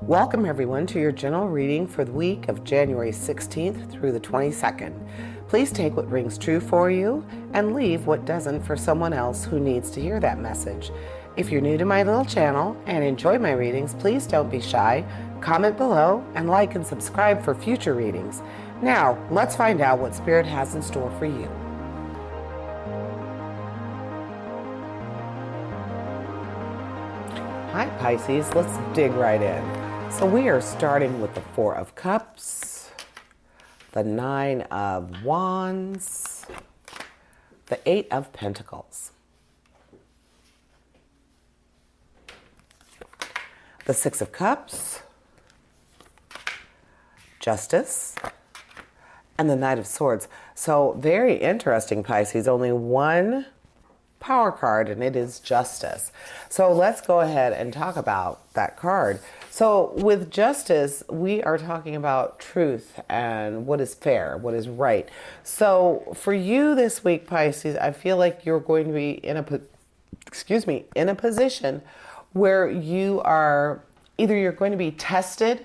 Welcome everyone to your general reading for the week of January 16th through the 22nd. Please take what rings true for you and leave what doesn't for someone else who needs to hear that message. If you're new to my little channel and enjoy my readings, please don't be shy. Comment below and like and subscribe for future readings. Now, let's find out what Spirit has in store for you. Hi Pisces, let's dig right in. So we are starting with the Four of Cups, the Nine of Wands, the Eight of Pentacles, the Six of Cups, Justice, and the Knight of Swords. So very interesting, Pisces. Only one power card, and it is Justice. So let's go ahead and talk about that card. So with Justice, we are talking about truth and what is fair, what is right. So for you this week, Pisces, I feel like you're going to be in a position where you are either you're going to be tested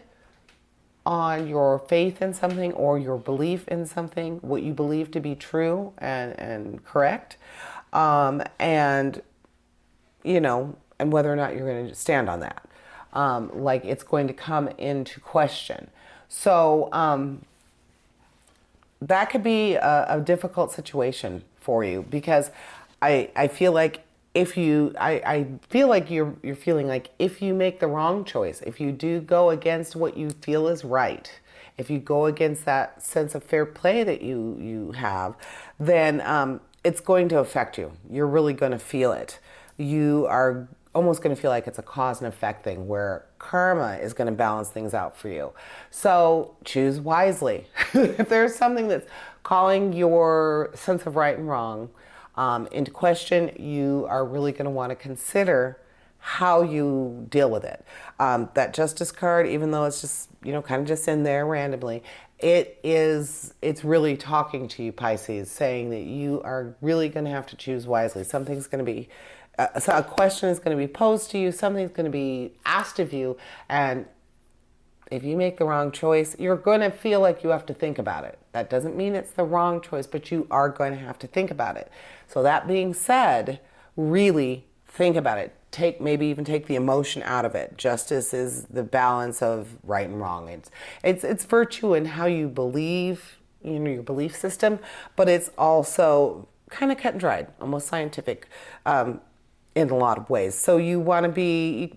on your faith in something or your belief in something, what you believe to be true and correct. And whether or not you're going to stand on that. Like it's going to come into question. So that could be a difficult situation for you because I feel like I feel like you're feeling like if you make the wrong choice, if you do go against what you feel is right, if you go against that sense of fair play that you have, then it's going to affect you. You're really going to feel it. You are almost going to feel like it's a cause and effect thing where karma is going to balance things out for you. So choose wisely. If there's something that's calling your sense of right and wrong into question, you are really going to want to consider how you deal with it. That Justice card, even though it's just, kind of just in there randomly, it's really talking to you, Pisces, saying that you are really going to have to choose wisely. Something's going to be, so a question is going to be posed to you, something's going to be asked of you, and if you make the wrong choice, you're going to feel like you have to think about it. That doesn't mean it's the wrong choice, but you are going to have to think about it. So that being said, really think about it. Maybe even take the emotion out of it. Justice is the balance of right and wrong. It's virtue in how you believe, your belief system, but it's also kind of cut and dried, almost scientific in a lot of ways. So you want to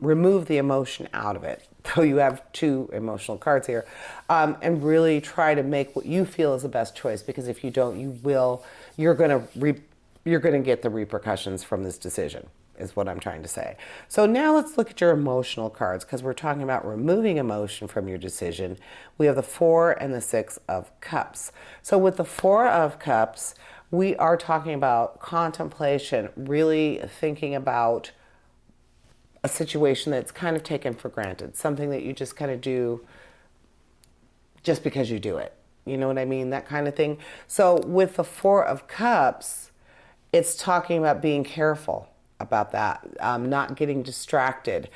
remove the emotion out of it. So you have two emotional cards here, and really try to make what you feel is the best choice. Because if you don't, you're going to get the repercussions from this decision, is what I'm trying to say. So now let's look at your emotional cards, because we're talking about removing emotion from your decision. We have the Four and the Six of Cups. So with the Four of Cups, we are talking about contemplation, really thinking about a situation that's kind of taken for granted, something that you just kind of do just because you do it. You know what I mean? That kind of thing. So with the Four of Cups, it's talking about being careful about that, not getting distracted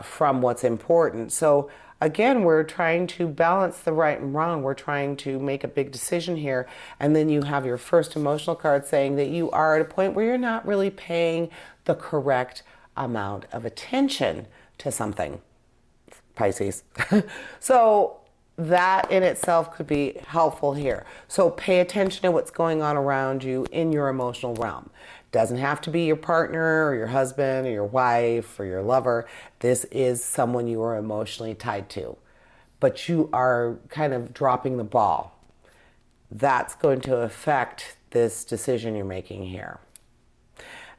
from what's important. So again, we're trying to balance the right and wrong. We're trying to make a big decision here. And then you have your first emotional card saying that you are at a point where you're not really paying the correct amount of attention to something, Pisces. So that in itself could be helpful here. So pay attention to what's going on around you in your emotional realm. Doesn't have to be your partner or your husband or your wife or your lover. This is someone you are emotionally tied to, but you are kind of dropping the ball. That's going to affect this decision you're making here.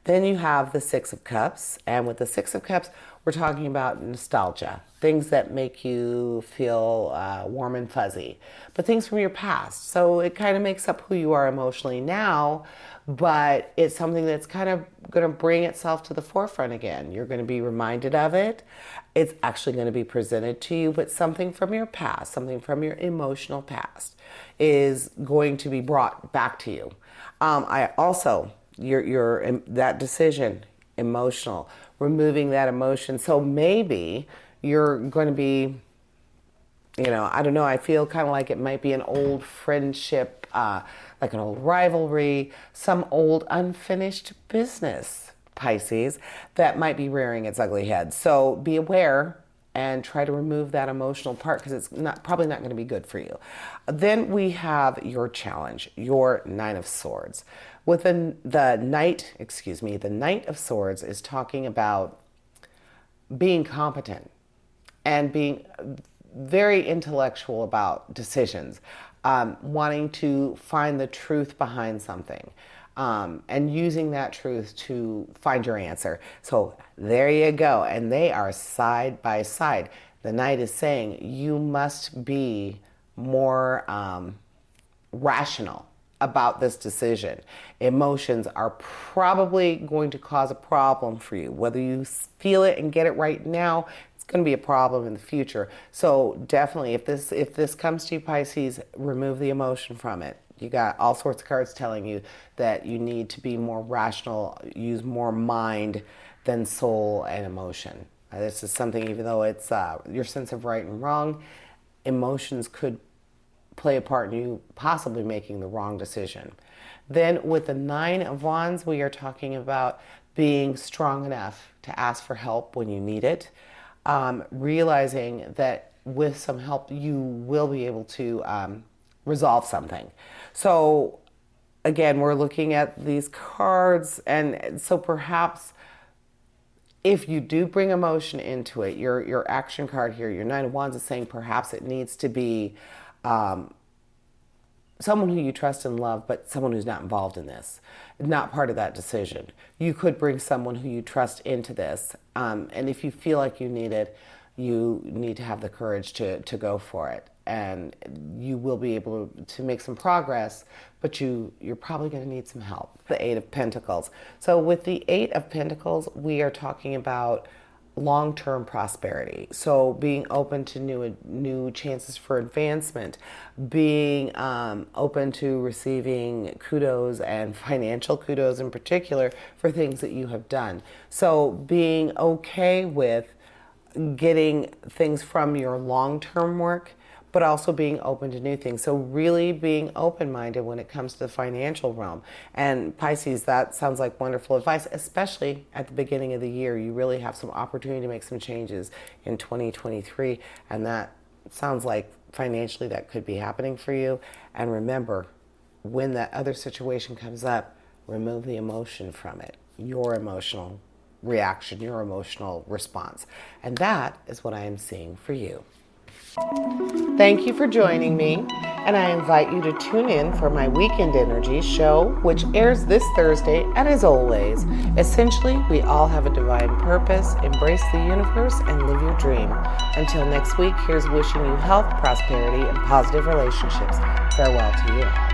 Then you have the Six of Cups, and with the Six of Cups, we're talking about nostalgia, things that make you feel warm and fuzzy, but things from your past. So it kind of makes up who you are emotionally now, but it's something that's kind of going to bring itself to the forefront again. You're going to be reminded of it. It's actually going to be presented to you, but something from your past, something from your emotional past is going to be brought back to you. That decision, emotional, removing that emotion. So maybe you're going to be, I don't know, I feel kind of like it might be an old friendship, like an old rivalry, some old unfinished business, Pisces, that might be rearing its ugly head. So be aware and try to remove that emotional part, because it's probably not going to be good for you. Then we have your challenge, your Nine of Swords. With the Knight of Swords is talking about being competent and being very intellectual about decisions, wanting to find the truth behind something, and using that truth to find your answer. So there you go. And they are side by side. The Knight is saying you must be more rational about this decision. Emotions are probably going to cause a problem for you. Whether you feel it and get it right now, it's going to be a problem in the future. So definitely, if this comes to you, Pisces, remove the emotion from it. You got all sorts of cards telling you that you need to be more rational, use more mind than soul and emotion. This is something, even though it's your sense of right and wrong, emotions could play a part in you possibly making the wrong decision. Then with the Nine of Wands, we are talking about being strong enough to ask for help when you need it, realizing that with some help you will be able to resolve something. So again, we're looking at these cards, and so perhaps if you do bring emotion into it, your action card here, your Nine of Wands, is saying perhaps it needs to be someone who you trust and love, but someone who's not involved in this, not part of that decision. You could bring someone who you trust into this, and if you feel like you need it, you need to have the courage to go for it. And you will be able to make some progress, but you're probably going to need some help. The Eight of Pentacles. So with the Eight of Pentacles, we are talking about long-term prosperity. So being open to new chances for advancement, being open to receiving kudos, and financial kudos in particular, for things that you have done. So being okay with getting things from your long-term work, but also being open to new things. So really being open-minded when it comes to the financial realm. And Pisces, that sounds like wonderful advice, especially at the beginning of the year. You really have some opportunity to make some changes in 2023, and that sounds like financially that could be happening for you. And remember, when that other situation comes up, remove the emotion from it, your emotional reaction, your emotional response. And that is what I am seeing for you. Thank you for joining me, and I invite you to tune in for my Weekend Energy show, which airs this Thursday. And as always, essentially, we all have a divine purpose. Embrace the universe and live your dream. Until next week, here's wishing you health, prosperity, and positive relationships. Farewell to you all.